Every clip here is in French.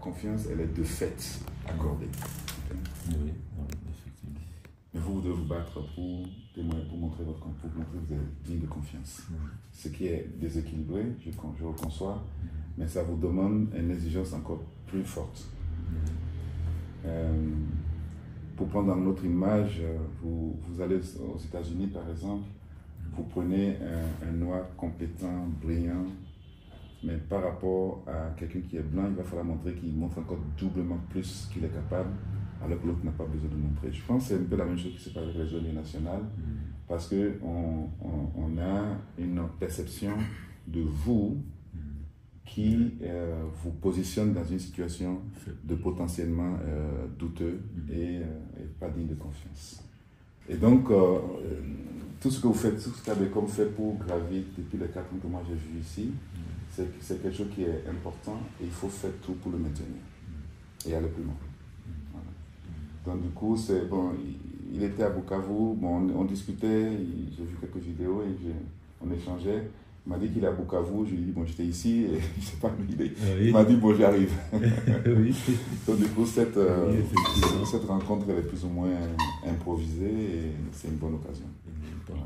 confiance, elle est de fait accordée. Okay? Oui, effectivement. Mais vous devez vous battre pour témoigner, pour montrer votre pour montrer que vous êtes digne de confiance. Ce qui est déséquilibré, je le conçois, mais ça vous demande une exigence encore plus forte. Pour prendre dans notre image, vous allez aux États-Unis par exemple, vous prenez un noir compétent, brillant, mais par rapport à quelqu'un qui est blanc, il va falloir montrer qu'il montre encore doublement plus qu'il est capable, alors que l'autre n'a pas besoin de montrer. Je pense que c'est un peu la même chose qui se passe avec les jeunes nationales, parce qu'on a une perception de vous qui vous positionne dans une situation de potentiellement douteux et pas digne de confiance. Et donc, tout ce que vous faites, tout ce qu'Abecom fait pour gravir depuis les 4 ans que moi j'ai vu ici, c'est quelque chose qui est important et il faut faire tout pour le maintenir et aller plus loin. Voilà. Donc du coup, c'est bon, il était à Bukavu, bon, on discutait, j'ai vu quelques vidéos et on échangeait. Il m'a dit qu'il est à Bukavu, je lui ai dit bon, j'étais ici et je sais pas, il m'a dit bon, j'arrive. Oui. Donc du coup, cette rencontre elle est plus ou moins improvisée et c'est une bonne occasion. Voilà.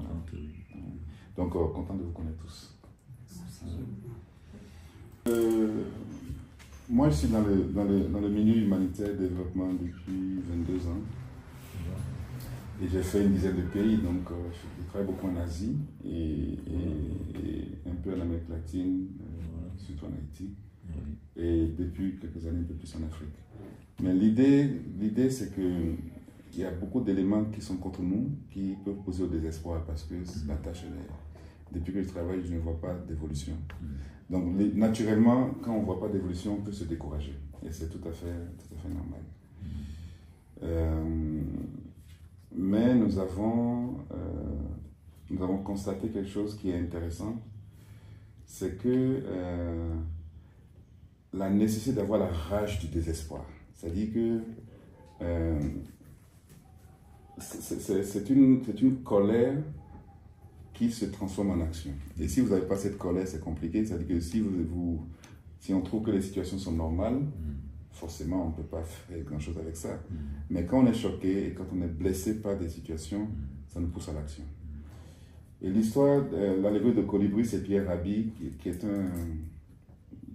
Donc content de vous connaître tous. Moi, je suis dans le milieu humanitaire et développement depuis 22 ans. Et j'ai fait une dizaine de pays, donc je travaille beaucoup en Asie et un peu en Amérique latine, surtout en Haïti, et depuis quelques années un peu plus en Afrique. Mais l'idée c'est qu'il y a beaucoup d'éléments qui sont contre nous, qui peuvent poser au désespoir parce que la tâche depuis que je travaille, je ne vois pas d'évolution. Donc naturellement, quand on ne voit pas d'évolution, on peut se décourager. Et c'est tout à fait normal. Mais nous avons constaté quelque chose qui est intéressant, c'est que la nécessité d'avoir la rage du désespoir. C'est-à-dire que c'est une colère qui se transforme en action. Et si vous n'avez pas cette colère, c'est compliqué. C'est-à-dire que si on trouve que les situations sont normales, forcément, on ne peut pas faire grand-chose avec ça. Mais quand on est choqué et quand on est blessé par des situations, ça nous pousse à l'action. Et l'histoire, l'allégorie de Colibri, c'est Pierre Rabhi, qui est un...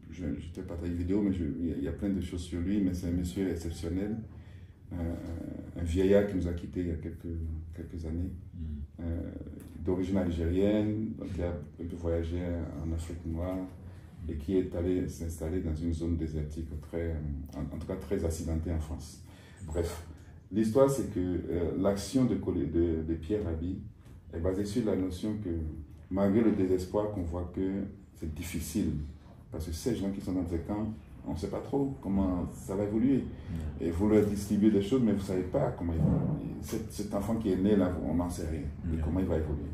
Je ne t'ai pas traité vidéo, mais il y a plein de choses sur lui, mais c'est un monsieur exceptionnel, un vieillard qui nous a quittés il y a quelques années, d'origine algérienne, qui a un peu voyagé en Afrique noire, et qui est allé s'installer dans une zone désertique en tout cas très accidentée en France. Bref, l'histoire c'est que l'action de Pierre Rabhi est basée sur la notion que malgré le désespoir qu'on voit que c'est difficile, parce que ces gens qui sont dans ces camps, on ne sait pas trop comment ça va évoluer. Et vous leur distribuez des choses, mais vous ne savez pas comment il va. Cet enfant qui est né là, on n'en sait rien de comment il va évoluer.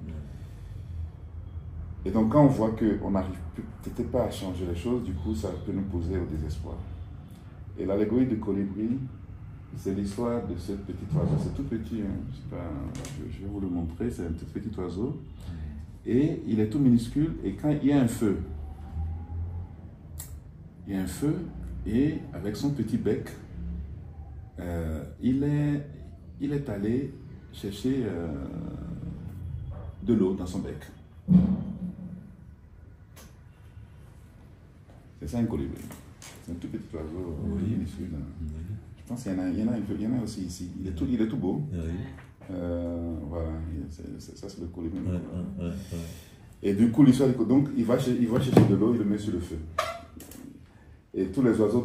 Et donc quand on voit qu'on n'arrive peut-être pas à changer les choses, du coup ça peut nous poser au désespoir. Et l'allégorie de Colibri, c'est l'histoire de ce petit oiseau. C'est tout petit, hein. Je vais vous le montrer, c'est un tout petit oiseau. Et il est tout minuscule, et quand il y a un feu, et avec son petit bec, il est allé chercher de l'eau dans son bec. C'est ça un colibri. C'est un tout petit oiseau minuscule. Je pense qu'il y en a aussi ici. Il est tout beau. Voilà, ça c'est le colibri. Et du coup, l'histoire, donc il va chercher de l'eau, il le met sur le feu. Et tous les oiseaux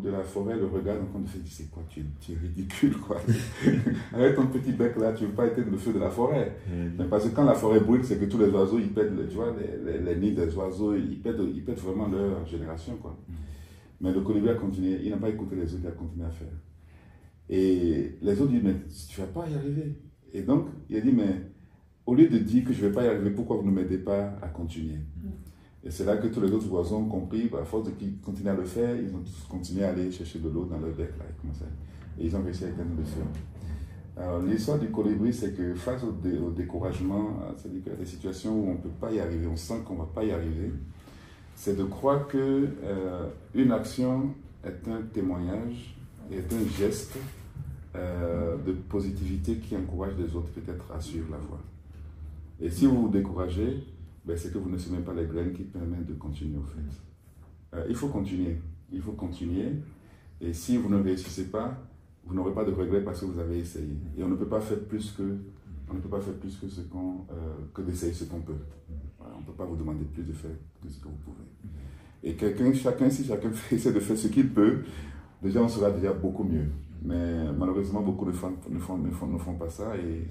de la forêt le regardent en train de faire, c'est quoi, tu es ridicule quoi. Avec ton petit bec là, tu ne veux pas éteindre le feu de la forêt. Mais parce que quand la forêt brûle, c'est que tous les oiseaux, ils pètent, tu vois, les nids des oiseaux, ils pètent vraiment leur génération quoi. Mais le colibri a continué, il n'a pas écouté les autres, il a continué à faire. Et les autres disent, mais tu ne vas pas y arriver. Et donc, il a dit, mais au lieu de dire que je ne vais pas y arriver, pourquoi vous ne m'aidez pas à continuer? Et c'est là que tous les autres oiseaux ont compris, à force de continuer à le faire, ils ont tous continué à aller chercher de l'eau dans leur bec, là, et ils ont réussi à éteindre le feu. Alors, l'histoire du colibri, c'est que face au découragement, c'est-à-dire qu'il y a des situations où on ne peut pas y arriver, on sent qu'on ne va pas y arriver, c'est de croire qu'une action est un témoignage et est un geste de positivité qui encourage les autres peut-être à suivre la voie. Et si vous vous découragez, ben c'est que vous ne semez pas les graines qui permettent de continuer au fait. Il faut continuer. Il faut continuer. Et si vous ne réussissez pas, vous n'aurez pas de regrets parce que vous avez essayé. Et on ne peut pas faire plus que, que d'essayer ce qu'on peut. Voilà, on ne peut pas vous demander plus de faire que ce que vous pouvez. Et si chacun essaie de faire ce qu'il peut, déjà on sera déjà beaucoup mieux. Mais malheureusement, beaucoup ne font pas ça. Et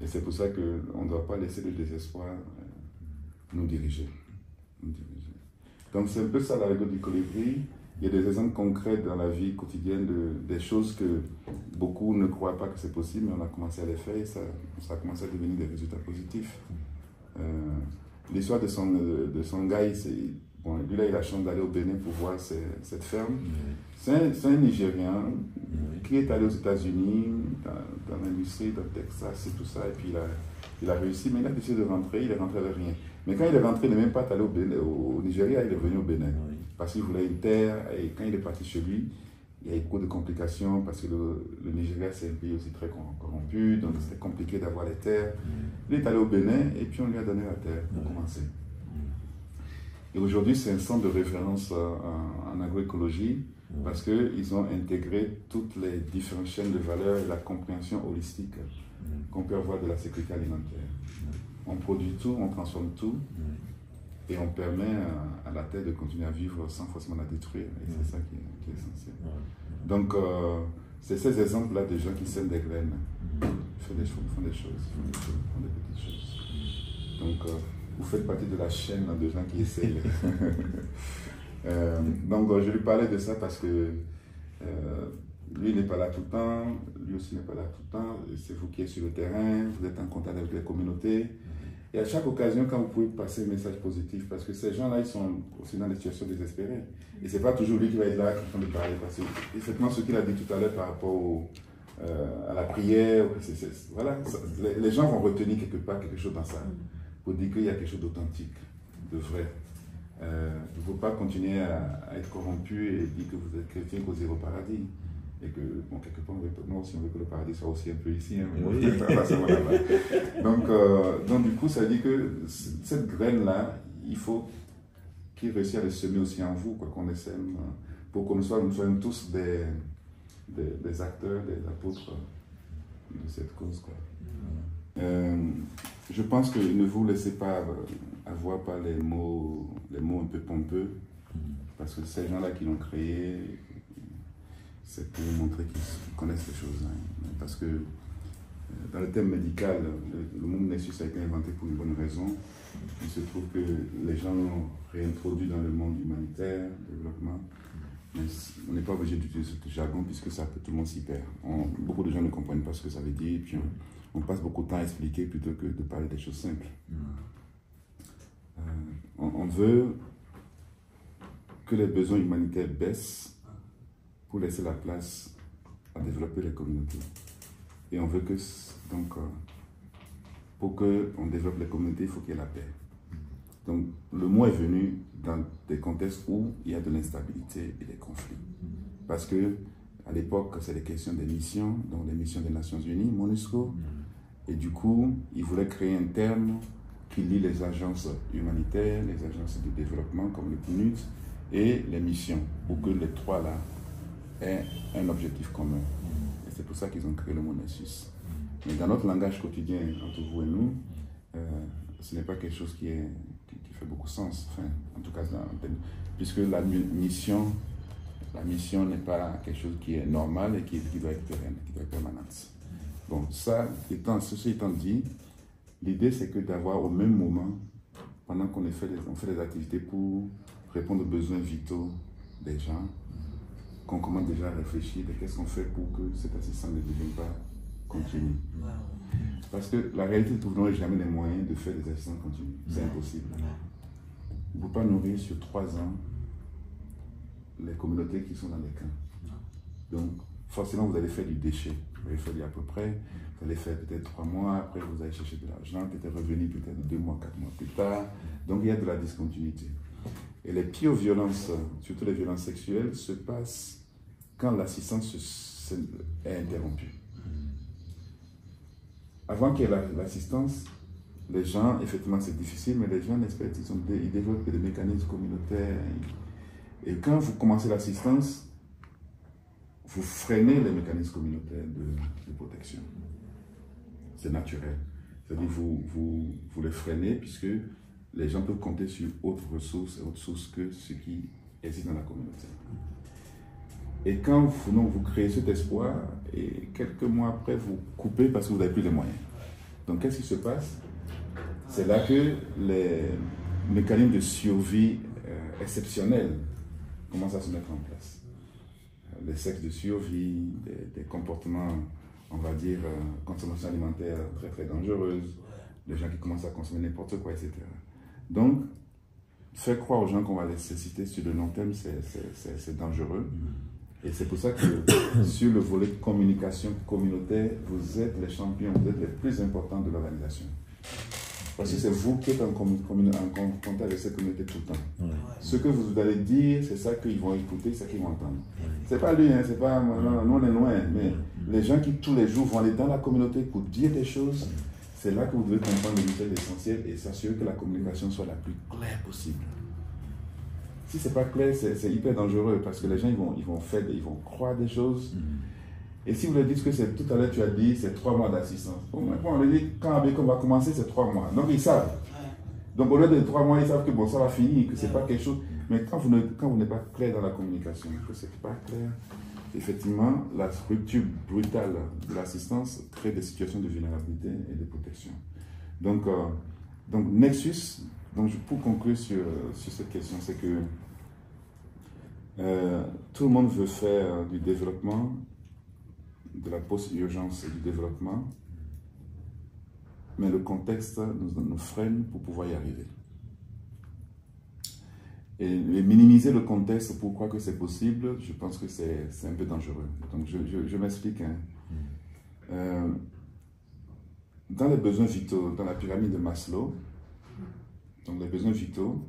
c'est pour ça qu'on ne doit pas laisser le désespoir nous diriger. Donc c'est un peu ça la règle du colibri. Il y a des exemples concrets dans la vie quotidienne des choses que beaucoup ne croient pas que c'est possible, mais on a commencé à les faire et ça a commencé à devenir des résultats positifs. L'histoire de Songhai, bon, lui là, il a la chance d'aller au Bénin pour voir cette ferme. C'est un Nigérien qui est allé aux États-Unis, dans l'industrie, dans le Texas et tout ça, et puis il a réussi, mais il a décidé de rentrer, il est rentré avec rien. Mais quand il est rentré, il n'est même pas allé au Nigeria, il est venu au Bénin. Parce qu'il voulait une terre, et quand il est parti chez lui, il y a eu beaucoup de complications, parce que le Nigeria, c'est un pays aussi très corrompu, donc c'était compliqué d'avoir les terres. Il est allé au Bénin, et puis on lui a donné la terre pour commencer. Et aujourd'hui, c'est un centre de référence en agroécologie, parce qu'ils ont intégré toutes les différentes chaînes de valeur et la compréhension holistique qu'on peut avoir de la sécurité alimentaire. On produit tout, on transforme tout, et on permet à la terre de continuer à vivre sans forcément la détruire. Et c'est ça qui est essentiel. Donc, c'est ces exemples-là de gens qui sèment des graines. Ils font des choses, font des petites choses. Donc, vous faites partie de la chaîne de gens qui essayent. Donc, je lui parlais de ça parce que lui n'est pas là tout le temps, lui aussi n'est pas là tout le temps. C'est vous qui êtes sur le terrain, vous êtes en contact avec les communautés. Et à chaque occasion, quand vous pouvez passer un message positif, parce que ces gens-là, ils sont aussi dans des situations désespérées. Et ce n'est pas toujours lui qui va être là qui est en train de parler. Parce que, effectivement, ce qu'il a dit tout à l'heure par rapport à la prière, voilà, les gens vont retenir quelque part quelque chose dans ça, pour dire qu'il y a quelque chose d'authentique, de vrai. Il ne faut pas continuer à être corrompu et dire que vous êtes chrétien, que vous êtes au paradis. Et que, bon, quelque part, nous aussi, on veut que le paradis soit aussi un peu ici. Hein, donc, du coup, ça dit que cette graine-là, il faut qu'il réussisse à le semer aussi en vous, quoi, qu'on essaie, pour que nous soyons tous des acteurs, des apôtres de cette cause, quoi. Je pense que ne vous laissez pas avoir par les mots un peu pompeux, parce que ces gens-là qui l'ont créé, c'est pour montrer qu'ils connaissent les choses. Hein. Parce que dans le thème médical, le mot Nessus a été inventé pour une bonne raison. Il se trouve que les gens l'ont réintroduit dans le monde humanitaire, développement. Mais on n'est pas obligé d'utiliser ce jargon puisque ça, tout le monde s'y perd. Beaucoup de gens ne comprennent pas ce que ça veut dire, puis on passe beaucoup de temps à expliquer plutôt que de parler des choses simples. On veut que les besoins humanitaires baissent pour laisser la place à développer les communautés. Et on veut que, donc, pour qu'on développe les communautés, il faut qu'il y ait la paix. Donc, le mot est venu dans des contextes où il y a de l'instabilité et des conflits. Parce que, à l'époque, c'est les questions des missions, donc les missions des Nations Unies, MONUSCO, et du coup, ils voulaient créer un terme qui lie les agences humanitaires, les agences de développement comme le PNUD, et les missions, pour que les trois là aient un objectif commun. Et c'est pour ça qu'ils ont créé le mot Nessus. Mais dans notre langage quotidien, entre vous et nous, ce n'est pas quelque chose qui fait beaucoup sens, enfin, en tout cas, puisque la mission n'est pas quelque chose qui est normal et qui doit être pérenne, qui doit être permanente. Bon, ceci étant dit, l'idée c'est que d'avoir au même moment, pendant qu'on fait des activités pour répondre aux besoins vitaux des gens, qu'on commence déjà à réfléchir de qu'est-ce qu'on fait pour que cette assistance ne devienne pas continue. Parce que la réalité, vous n'aurez jamais les moyens de faire des assistances continues. C'est impossible. Vous ne pouvez pas nourrir sur 3 ans les communautés qui sont dans les camps. Donc, forcément, vous allez faire du déchet. Vous allez faire à peu près, vous allez faire peut-être 3 mois, après vous allez chercher de l'argent, peut-être revenir peut-être 2 mois, 4 mois plus tard. Donc, il y a de la discontinuité. Et les pires violences, surtout les violences sexuelles, se passent quand l'assistance est interrompue. Avant qu'il y ait l'assistance, les gens, effectivement c'est difficile, mais les gens, ils développent des mécanismes communautaires. Et quand vous commencez l'assistance, vous freinez les mécanismes communautaires de protection. C'est naturel. C'est-à-dire que vous les freinez puisque les gens peuvent compter sur autre source que ce qui existe dans la communauté. Et quand vous créez cet espoir, et quelques mois après, vous coupez parce que vous n'avez plus les moyens. Donc qu'est-ce qui se passe? C'est là que les mécanismes de survie exceptionnels commencent à se mettre en place. Les sexes de survie, des comportements, on va dire, consommation alimentaire très très dangereuse, les gens qui commencent à consommer n'importe quoi, etc. Donc, faire croire aux gens qu'on va les citer sur le long terme, c'est dangereux. Et c'est pour ça que sur le volet communication communautaire, vous êtes les champions, vous êtes les plus importants de l'organisation. Parce que c'est vous qui êtes en contact avec cette communauté tout le temps. Ouais. Ce que vous allez dire, c'est ça qu'ils vont écouter, c'est ça qu'ils vont entendre. Ouais. C'est pas lui, hein, c'est pas non, nous on est loin, mais les gens qui tous les jours vont aller dans la communauté pour dire des choses, c'est là que vous devez comprendre le message essentiel et s'assurer que la communication soit la plus claire possible. Si c'est pas clair, c'est hyper dangereux parce que les gens ils vont croire des choses. Et si vous leur dites que c'est tout à l'heure, tu as dit, c'est 3 mois d'assistance. Bon, on leur dit, quand Abeko va commencer, c'est 3 mois. Donc ils savent. Donc au lieu de 3 mois, ils savent que bon, ça va finir, que c'est pas quelque chose. Mais quand vous n'êtes pas clair dans la communication, que c'est pas clair, effectivement, la rupture brutale de l'assistance crée des situations de vulnérabilité et de protection. Donc Nexus, pour conclure sur cette question, c'est que tout le monde veut faire du développement, de la post-urgence et du développement, mais le contexte nous freine pour pouvoir y arriver. Et minimiser le contexte pour croire que c'est possible, je pense que c'est un peu dangereux. Donc je m'explique. Hein. Dans les besoins vitaux, dans la pyramide de Maslow, donc les besoins vitaux,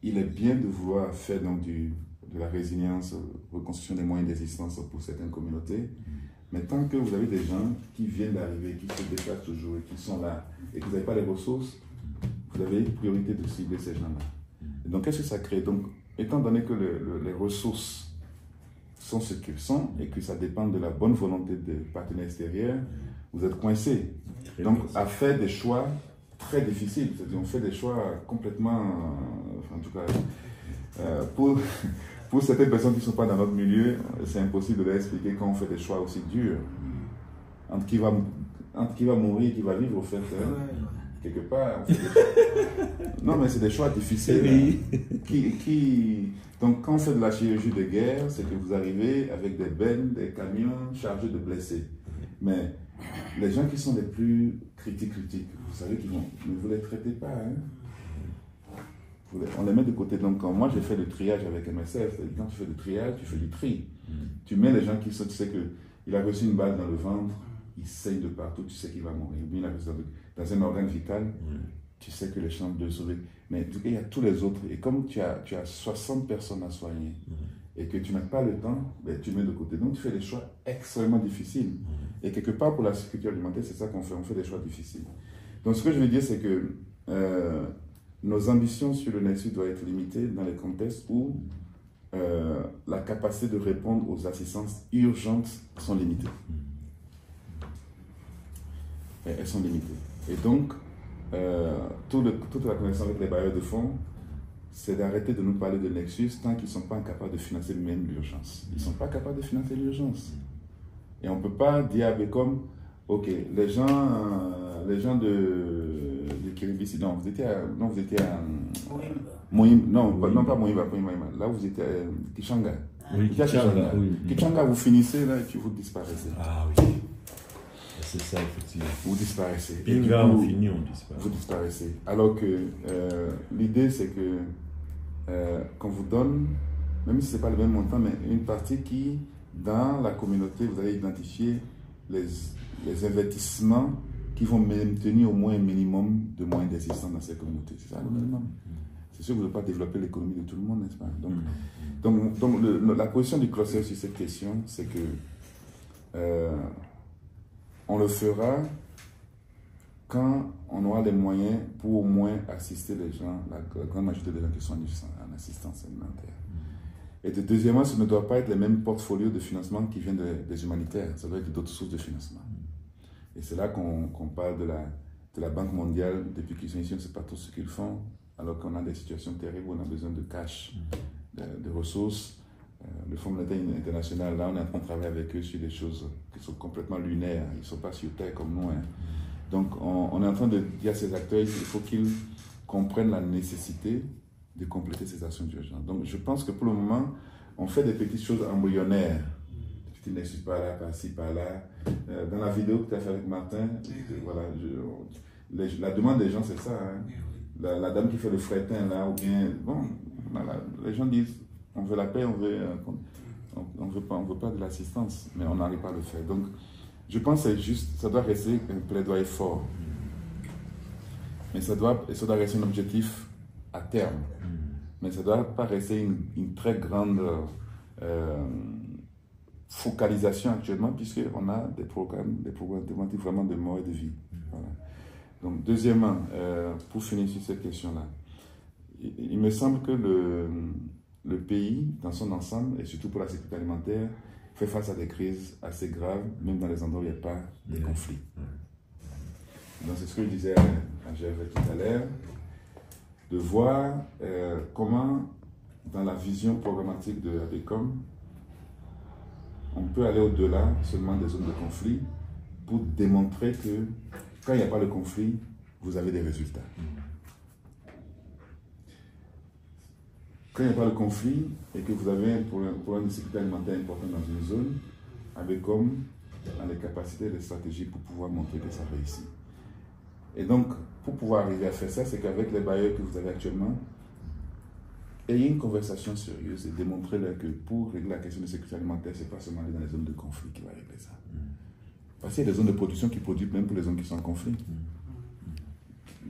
il est bien de vouloir faire donc de la résilience, reconstruction des moyens d'existence pour certaines communautés. Mais tant que vous avez des gens qui viennent d'arriver, qui se déplacent toujours et qui sont là, et que vous n'avez pas les ressources, vous avez priorité de cibler ces gens-là. Donc qu'est-ce que ça crée? Donc, étant donné que les ressources sont ce qu'elles sont et que ça dépend de la bonne volonté des partenaires extérieurs, vous êtes coincés. Donc à faire des choix très difficiles, c'est-à-dire on fait des choix complètement, en tout cas, pour certaines personnes qui ne sont pas dans notre milieu, c'est impossible de leur expliquer quand on fait des choix aussi durs. Entre qui va mourir et qui va vivre, au fait, quelque part. Non, mais c'est des choix difficiles. Donc, quand on fait de la chirurgie de guerre, c'est que vous arrivez avec des bennes, des camions chargés de blessés. Mais les gens qui sont les plus critiques, vous savez qu'ils ne vous les traitez pas. Hein? On les met de côté. Donc, quand moi j'ai fait le triage avec MSF, quand tu fais le triage, tu fais du tri. Tu mets les gens qui sont, tu sais qu'il a reçu une balle dans le ventre, il saigne de partout, tu sais qu'il va mourir. Ou bien il a reçu dans un organe vital, tu sais que les chances de le sauver. Mais en tout cas, il y a tous les autres. Et comme tu as 60 personnes à soigner et que tu n'as pas le temps, ben, tu mets de côté. Donc, tu fais des choix extrêmement difficiles. Et quelque part, pour la sécurité alimentaire, c'est ça qu'on fait. On fait des choix difficiles. Donc, ce que je veux dire, c'est que nos ambitions sur le Nexus doivent être limitées dans les contextes où la capacité de répondre aux assistances urgentes sont limitées. Elles sont limitées. Et donc, toute la connexion avec les bailleurs de fonds, c'est d'arrêter de nous parler de Nexus tant qu'ils ne sont pas capables de financer même l'urgence. Ils ne sont pas capables de financer l'urgence. Et on ne peut pas dire comme, ok, les gens de Kiribati, non, vous étiez à pas Moïba, là vous étiez à Kichanga. Oui, Kichanga. Kichanga, vous finissez là et vous disparaissez. Ah oui. C'est ça, effectivement. Vous disparaissez. Et là, on finit, on disparaît. Vous disparaissez. Alors que l'idée, c'est que qu'on vous donne, même si ce n'est pas le même montant, mais une partie qui, dans la communauté, vous allez identifier les investissements qui vont maintenir au moins un minimum de moyens d'existence dans ces communautés. C'est ça le minimum. C'est sûr que vous ne pouvez pas développer l'économie de tout le monde, n'est-ce pas? Donc la position du cluster sur cette question, c'est que on le fera quand on aura les moyens pour au moins assister les gens, la grande majorité des gens qui sont en assistance alimentaire. Et deuxièmement, ce ne doit pas être les mêmes portfolios de financement qui viennent des humanitaires, ça doit être d'autres sources de financement. Et c'est là qu'on parle de la Banque mondiale. Depuis qu'ils sont ici, on ne sait pas tout ce qu'ils font, alors qu'on a des situations terribles où on a besoin de cash, de ressources. Le Fonds monétaire international, là, on est en train de travailler avec eux sur des choses qui sont complètement lunaires. Ils ne sont pas sur Terre comme nous. Hein. Donc, on est en train de dire à ces acteurs qu'il faut qu'ils comprennent la nécessité de compléter ces actions d'urgence. Donc, je pense que pour le moment, on fait des petites choses embryonnaires. Des petits nexus par là, par-ci, par-là. Dans la vidéo que tu as fait avec Martin, voilà, la demande des gens, c'est ça. Hein. La dame qui fait le fretin, là, ou bien... Bon, voilà, les gens disent, on veut la paix, on veut pas de l'assistance, mais on n'arrive pas à le faire. Donc, je pense que c'est juste, ça doit rester un plaidoyer fort. Mais ça doit rester un objectif à terme. Mais ça ne doit pas rester une très grande focalisation actuellement, puisqu'on a des programmes vraiment de mort et de vie. Voilà. Donc, deuxièmement, pour finir sur cette question-là, il me semble que le pays, dans son ensemble, et surtout pour la sécurité alimentaire, fait face à des crises assez graves, même dans les endroits où il n'y a pas de conflit. Donc c'est ce que je disais à Gervais tout à l'heure, de voir comment, dans la vision programmatique de ABECOM, on peut aller au-delà seulement des zones de conflit pour démontrer que quand il n'y a pas de conflit, vous avez des résultats. Quand il n'y a pas de conflit et que vous avez un problème de sécurité alimentaire important dans une zone, ABECOM a les capacités et les stratégies pour pouvoir montrer que ça réussit. Et donc, pour pouvoir arriver à faire ça, c'est qu'avec les bailleurs que vous avez actuellement, ayez une conversation sérieuse et démontrez-leur que pour régler la question de sécurité alimentaire, ce n'est pas seulement aller dans les zones de conflit qui va régler ça. Parce qu'il y a des zones de production qui produisent même pour les zones qui sont en conflit.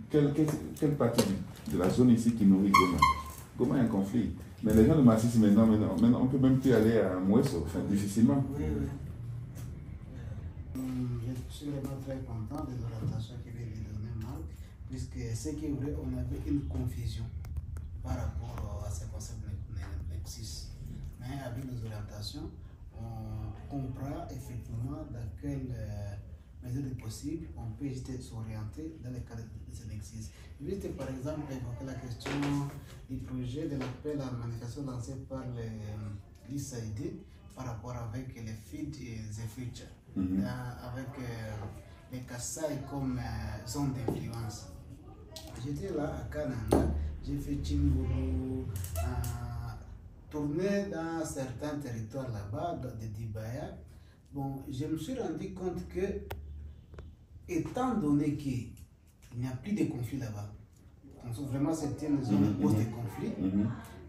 Quelle partie de la zone ici qui nourrit Goma? Goma est un conflit. Mais les gens de Masisi, maintenant, on ne peut même plus aller à Mouesso, enfin, difficilement. Oui. Je suis vraiment très content des orientations qui viennent de donner Marc, puisque ce qui est vrai, on avait une confusion par rapport à ce concept de Nexus. Mais avec les orientations, on comprend effectivement dans quelle mesure possible on peut s'orienter dans le cadre de ce Nexus. Juste par exemple évoquer la question du projet de l'appel à la manifestation lancé par l'ISAID par rapport avec les Feed et the Future, avec les Kassai comme zone d'influence. J'étais là à Kananga, j'ai fait Chimbulu, tourné dans certains territoires là-bas, de Dibaya. Bon, je me suis rendu compte que, étant donné qu'il n'y a plus de conflit là-bas, vraiment c'était une zone post-conflit,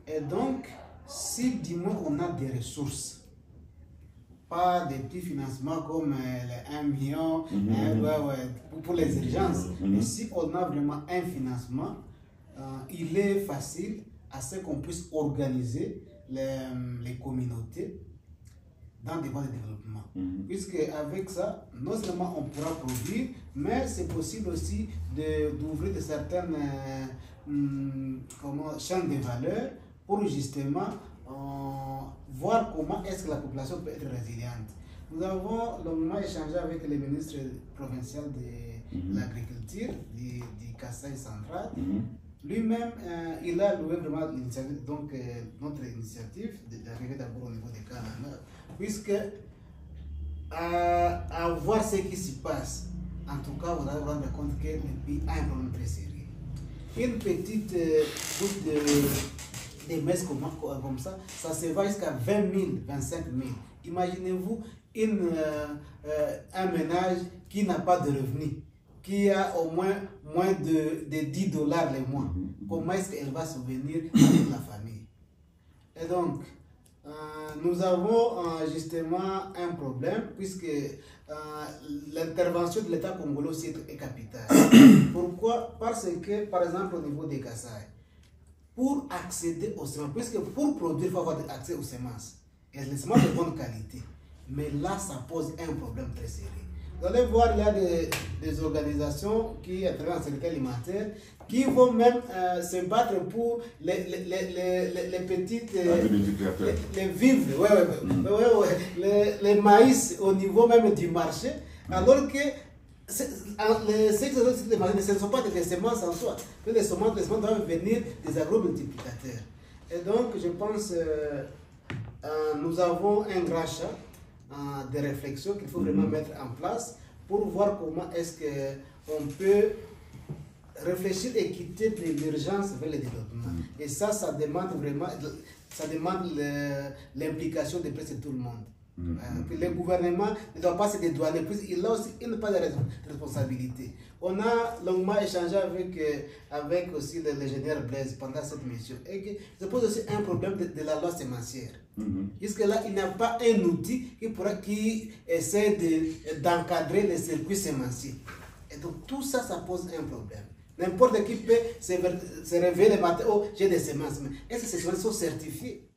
et donc, si du moins on a des ressources, pas des petits financements comme les 1 million pour les urgences, mais si on a vraiment un financement, il est facile à ce qu'on puisse organiser les communautés dans des voies de développement. Puisque avec ça, non seulement on pourra produire, mais c'est possible aussi d'ouvrir de certaines chaînes de valeur pour justement voir comment est-ce que la population peut être résiliente. Nous avons longuement échangé avec le ministre provincial de l'agriculture du Kasaï central. Lui-même, il a loué vraiment l'initiative, donc notre initiative d'arriver d'abord au niveau des Canada, puisque à voir ce qui se passe, en tout cas, vous allez vous rendre compte que le pays a un problème très sérieux. Une petite goutte de messe comme ça, ça se va jusqu'à 20 000, 25 000. Imaginez-vous un ménage qui n'a pas de revenus, qui a au moins de $10 le mois. Comment est-ce qu'elle va subvenir avec la famille? Et donc, nous avons justement un problème puisque l'intervention de l'État congolais aussi est capitale. Pourquoi? Parce que, par exemple, au niveau des Kassai, pour accéder aux semences, puisque pour produire, il faut avoir accès aux semences, et les semences de bonne qualité, mais là, ça pose un problème très sérieux. Vous allez voir, il y a des organisations qui travaillent en sécurité alimentaire qui vont même se battre pour les petites les vivres, les maïs au niveau même du marché, alors que ce ne sont pas des semences en soi. Les semences doivent venir des agro-multiplicateurs. Et donc, je pense nous avons un grand champ de réflexion qu'il faut vraiment mettre en place pour voir comment est-ce qu'on peut réfléchir et quitter de l'urgence vers le développement. Et ça demande vraiment l'implication de presque tout le monde. Le gouvernement ne doit pas se dédouaner, puisqu'il a aussi pas de responsabilité. On a longuement échangé avec aussi l'ingénieur Blaise pendant cette mission. Et que se pose aussi un problème de la loi sémencière. Jusque-là, il n'y a pas un outil qui essaie d'encadrer les circuits sémenciers. Et donc tout ça, ça pose un problème. N'importe qui peut se réveiller le matin, oh, j'ai des semences. Mais est-ce que ces semences sont certifiées?